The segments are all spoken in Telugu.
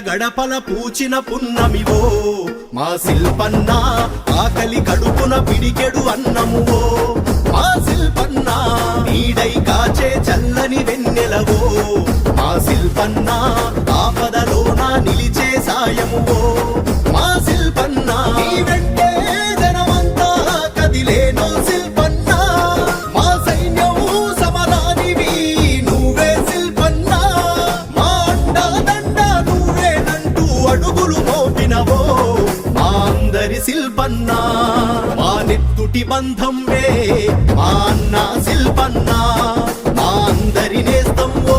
గడపల పూచిన పున్నమివో మా శిల్పన్న, ఆకలి కడుపున పిడికెడు అన్నమువో మా శిల్పన్న, నీడై కాచే చల్లని వెన్నెలవో మా శిల్పన్న, ఆపదలోన నిలిచే సాయమువో మా శిల్పన్న, నీ వెంటే జనమంతా కదిలేనో శిల్పన్న, మా సైన్యం సమరానివి నువ్వే శిల్పన్న, మా అండదండ నువ్వేనంటూ అడుగులు మోపినవో మా అందరి శిల్పన్న, మా నెత్తుటి బంధంవే మా అన్న శిల్పన్న, మా అందరి నేస్తంవో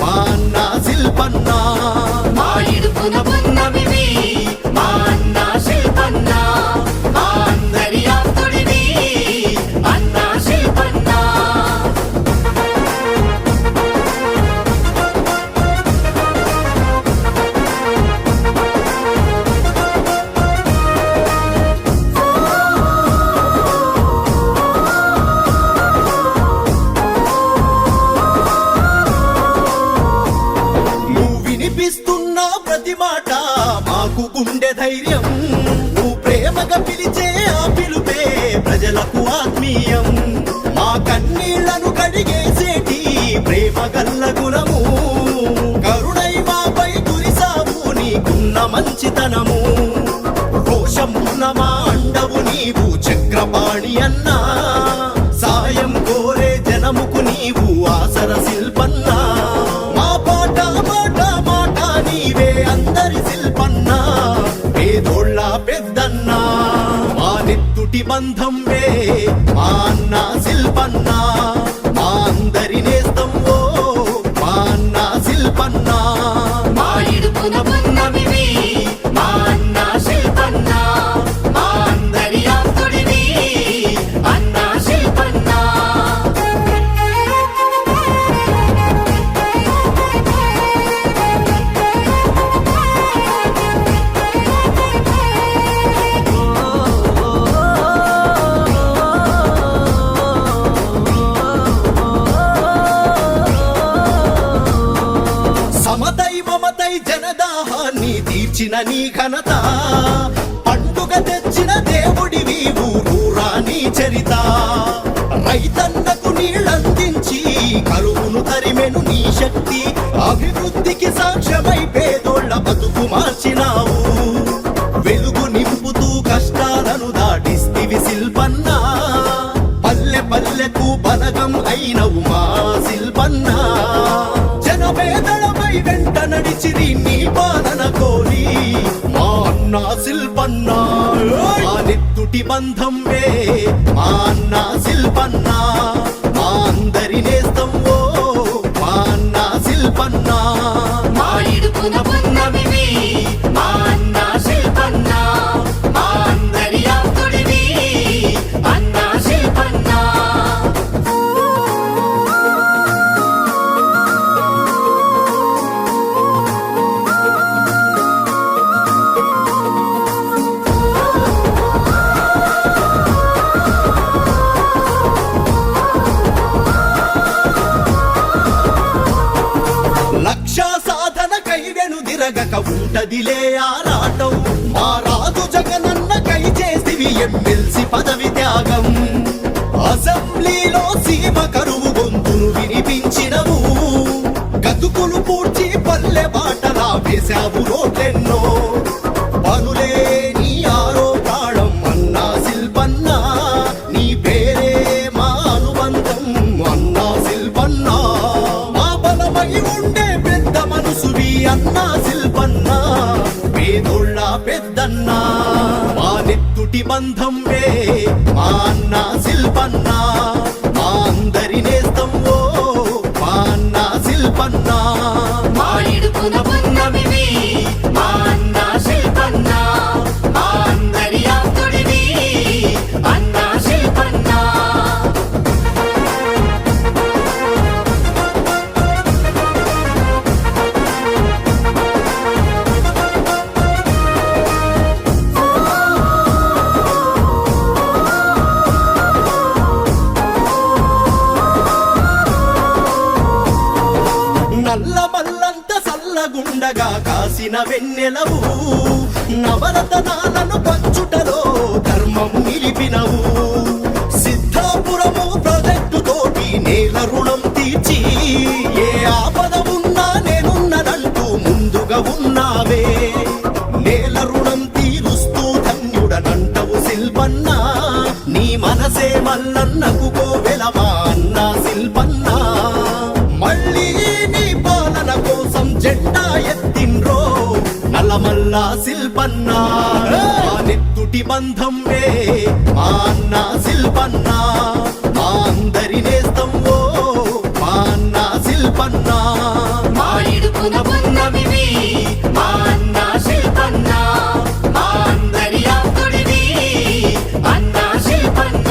మా అన్న శిల్పన్న, మా ఇడుపున పున్నమివి మా అన్న శిల్పన్న, మా అందరి ఆప్తుడివి అన్న శిల్పన్న. వినిపిస్తున్నా ప్రతి మాట మాకు గుండె ధైర్యం, నువ్వు ప్రేమగా పిలిచే ఆ పిలుపే ప్రజలకు ఆత్మీయం, మా కన్నీళ్లను కడిగేసేటి ప్రేమ గల్ల గుణము, కరుణై మాపై కురిసావు నీకున్న మంచితనము, రోషమున్న మా అండవు నీవు చక్రపాణి అన్నా, సాయం కోరే జనముకు నీవు ఆసర శిల్పన్న, మా పాట మాట మాట నీవే అందరి శిల్పన్న, పేదోళ్ళ పెద్దన్న, మా నెత్తుటి బంధంవే మా అన్న శిల్పన్న, మా అందరి నేస్తంవో మా అన్న శిల్పన్న, మా ఇడుపున పున్నమివి మా అన్న శిల్పన్న, మా అందరి ఆప్తుడివి అన్న శిల్పన్న. సమతై మమతై జనదాహాన్ని తీర్చిన నీ ఘనత, పండుగ తెచ్చిన దేవుడివి ఊరూరా నీ చరిత, రైతన్నకు నీళ్ళందించి కరువును తరిమెను నీ శక్తి, అభివృద్ధికి సాక్ష్యమై పేదోళ్ళ బతుకు మార్చినావు, వెలుగు నింపుతూ కష్టాలను దాటిస్తివి శిల్పన్న, పల్లె పల్లెకు బలగం అయినవు మా శిల్పన్న, జనపేదలపై వెంట నడిచిరి నీ పాలన కోరి మా అన్న శిల్పన్న, మా నెత్తుటి బంధంవే మా అన్న శిల్పన్న, మా అందరి నేస్తంవో మా అన్న శిల్పన్న, మా ఇడుపున పున్నమివి మా అన్న శిల్పన్న, మా అందరి ఆప్తుడివి అన్న శిల్పన్న. లక్ష్య సాధన కైవెను దిరగక ఉంటదిలే ఆరాటం, మా రాజు జగనన్న కై చేసివి ఎమ్మెల్సీ పదవి త్యాగం, అసెంబ్లీలో సీమ కరువు గొంతును వినిపించినవు, గతుకులు పూడ్చి పల్లె బాటలా వేశావు రోడ్లెన్నో, పనులే నీ ఆరో ప్రాణం అన్నా శిల్పన్న, నీ పేరే మా అనుబంధం అన్నా శిల్పన్న, మా బలమై ఉండే పెద్ద మనసువి అన్నా శిల్పన్న, పేదోళ్ళ పెద్దన్న, మా నెత్తుటి బంధంవే మా అన్న శిల్పన్న, మా అందరి నేస్తంవో మా అన్న శిల్పన్న, మా ఇడుపున పున్నమివి మా అన్న శిల్పన్న, మా అందరి ఆప్తుడివి అన్న శిల్పన్న. చల్లగా కాసిన వెన్నెలవు నవరతనాలను పంచుటలో ధర్మం నిలిపినవు సిద్ధాపురము ప్రాజెక్టు తోటి నేల రుణం తీర్చి ఏ ఆపద ఉన్నా నేనున్నదంటూ ముందుగా ఉన్నావే నేల రుణం తీరుస్తూ ధన్యుడనంటవు శిల్పన్న నీ మనసే మల్లన్నకు కోవెలమా అన్న శిల్పన్న మళ్ళీ నీ పాలన కోసం జెండా ఎత్తిండ్రో నల్లమల్ల శిల్పన్న మా నెత్తుటి బంధం వే మా అన్న శిల్పన్న మా అందరి నేస్తం ఓ మా అన్న శిల్పన్న మా ఇడుపున పున్నమివి మా అన్న శిల్పన్న మా అందరి ఆప్తుడివి అన్న శిల్పన్న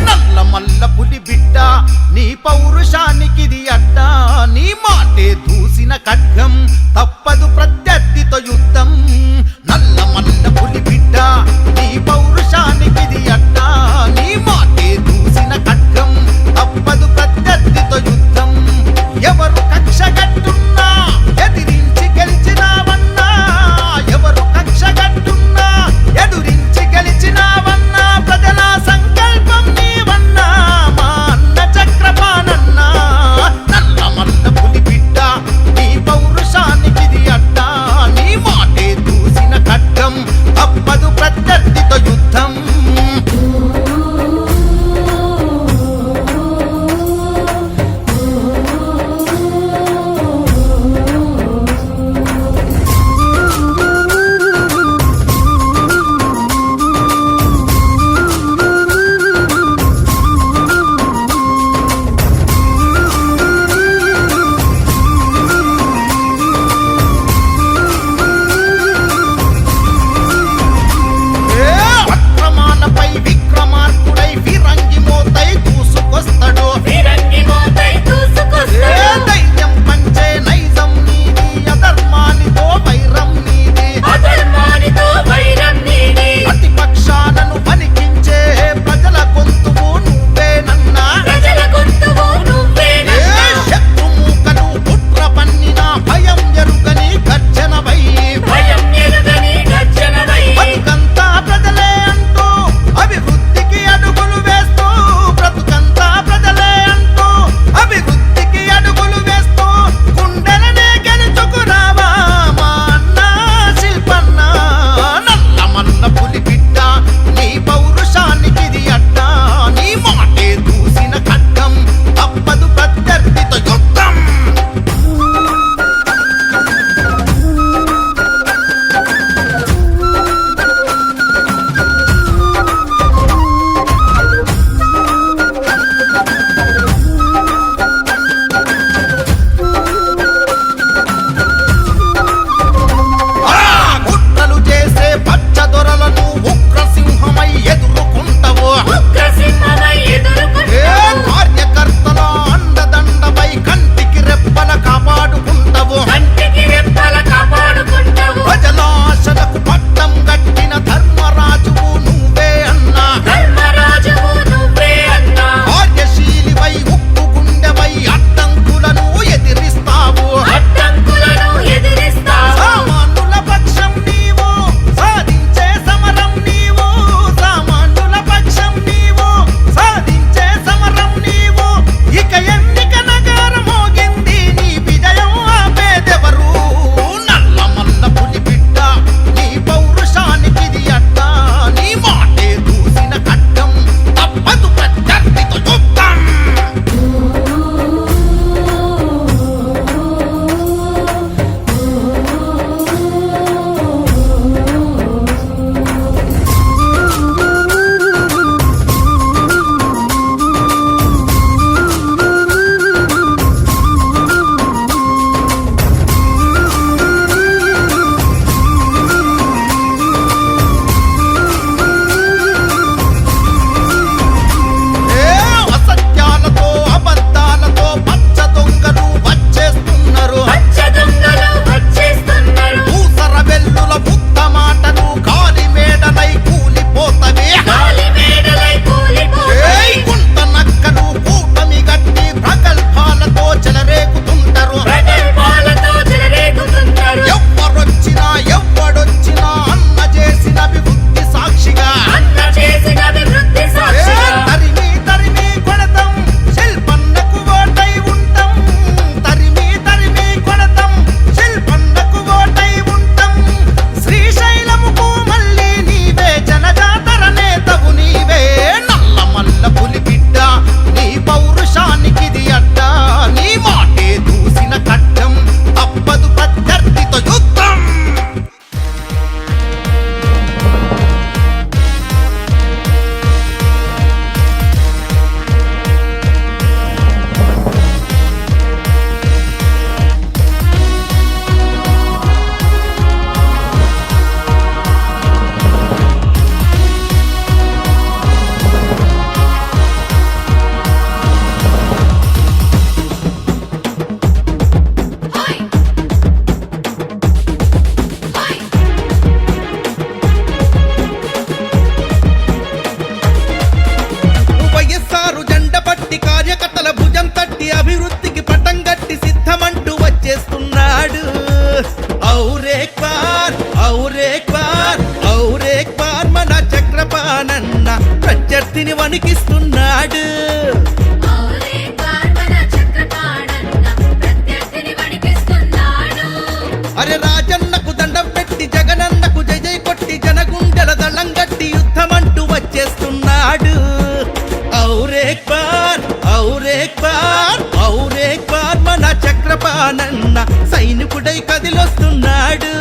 నల్ల మల్ల పులి బిడ్డ నీ పౌరుషానికిది అడ్డ నీ మాటే దూసిన ఖడ్గం తప్పదు ప్రత్యర్థితో యుద్ధం నల్ల మల్ల పులి బిడ్డ నీ పౌరుషానికిది అడ్డ నీ మాటే దూసిన ఖడ్గం తప్పదు ప్రత్యర్థితో యుద్ధం ఎవరు కక్షగట్టున్నా ఎదిరించి గెలిచినావన్నా ఎవరు కక్షగట్టున్నా ఎదురించి గెలిచినావన్నా ప్రజల సంకల్పం నీవన్నా మా అన్న చక్రపాణన్నా నల్ల మల్ల పులి బిడ్డ నీ పౌరుషానికి एक बार और एक बार और एक बार మన చక్రపాణన్న ప్రత్యర్థిని వణికిస్తున్నాడు అరే రాజన్నకు దండం పెట్టి జగనన్నకు జై జై కొట్టి జనగుండెల దళం గట్టి యుద్ధమంటూ వచ్చేస్తున్నాడు और एक बार और एक बार और एक बार మన చక్రపాణన్న సైనికుడై కదిలొస్తున్నాడు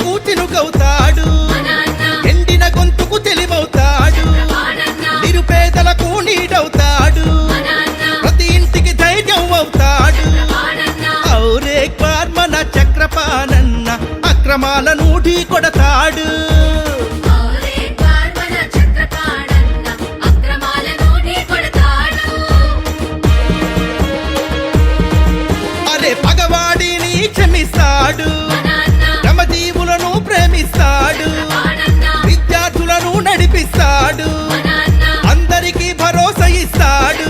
కూచినుకవుతాడు ఎండిన గొంతుకు తెలివవుతాడు నిరుపేదలకు నీడవుతాడు ప్రతి ఇంటికి ధైర్యం అవుతాడు और एक बार మన చక్రపాణన్న అక్రమాలను ఢీ కొడతాడు అరే పగవాడిని క్షమిస్తాడు జీవులను ప్రేమిస్తాడు విద్యార్థులను నడిపిస్తాడు అందరికీ భరోసా ఇస్తాడు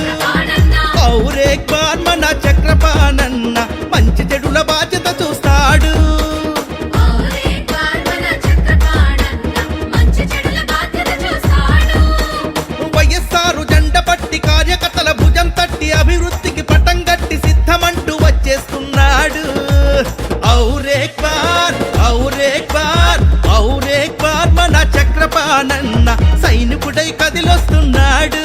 और एक बार మన చక్రపాణన్న మంచి చెడుల బాధ్యత చూస్తాడు వైఎస్ఆర్ జెండ పట్టి కార్యకర్తల భుజం తట్టి అభివృద్ధికి పటం గట్టి సిద్ధమంటూ వచ్చేస్తున్నాడు और एक बार और एक बार और एक बार మన చక్రపాణన్న సైనికుడై కదిలొస్తున్నాడు